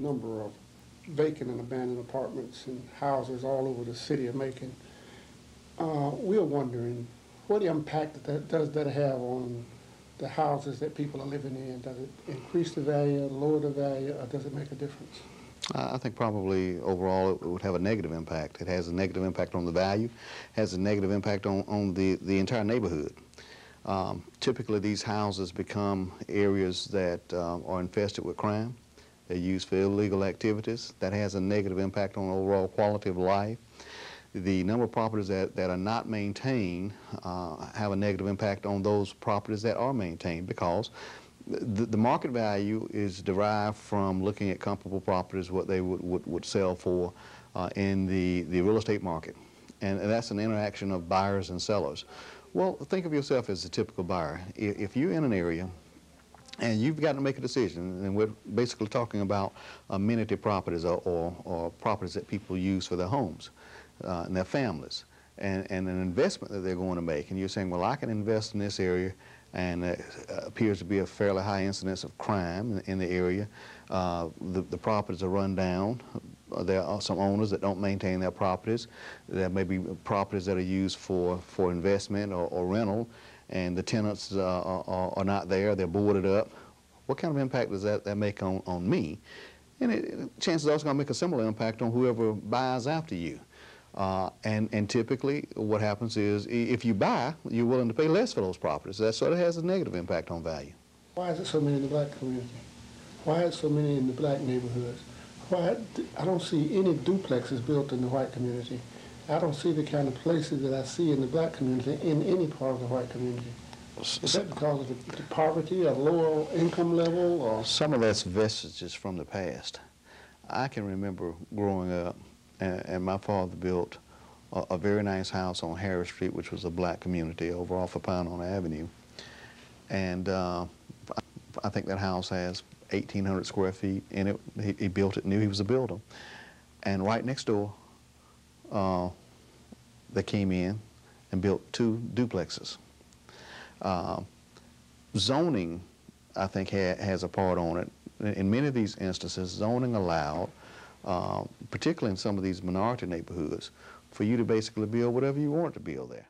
number of vacant and abandoned apartments and houses all over the city of Macon. We're wondering, what impact does that have on the houses that people are living in? Does it increase the value, lower the value, or does it make a difference? I think probably overall it would have a negative impact. It has a negative impact on the value, has a negative impact on the entire neighborhood. Typically these houses become areas that are infested with crime. They're used for illegal activities. That has a negative impact on overall quality of life. The number of properties that are not maintained have a negative impact on those properties that are maintained, because the market value is derived from looking at comparable properties, what they would sell for in the real estate market. And that's an interaction of buyers and sellers. Well, think of yourself as a typical buyer. If you're in an area and you've got to make a decision, and we're basically talking about amenity properties or properties that people use for their homes and their families, and an investment that they're going to make, and you're saying, well, I can invest in this area, and there appears to be a fairly high incidence of crime in the area. The properties are run down. There are some owners that don't maintain their properties. There may be properties that are used for investment or rental, and the tenants are not there. They're boarded up. What kind of impact does that make on me? And chances are it's going to make a similar impact on whoever buys after you. And typically what happens is, if you buy, you're willing to pay less for those properties. That sort of has a negative impact on value. Why is it so many in the black community? Why is so many in the black neighborhoods? Why, I don't see any duplexes built in the white community. I don't see the kind of places that I see in the black community in any part of the white community. Is that because of the poverty or lower income level? Or? Some of that's vestiges from the past. I can remember growing up, and my father built a very nice house on Harris Street, which was a black community over off of Pinehorn Avenue. And I think that house has 1,800 square feet in it. He built it, knew he was a builder. And right next door, they came in and built 2 duplexes. Zoning, I think, has a part on it. In many of these instances, zoning allowed, particularly in some of these minority neighborhoods, for you to basically build whatever you want to build there.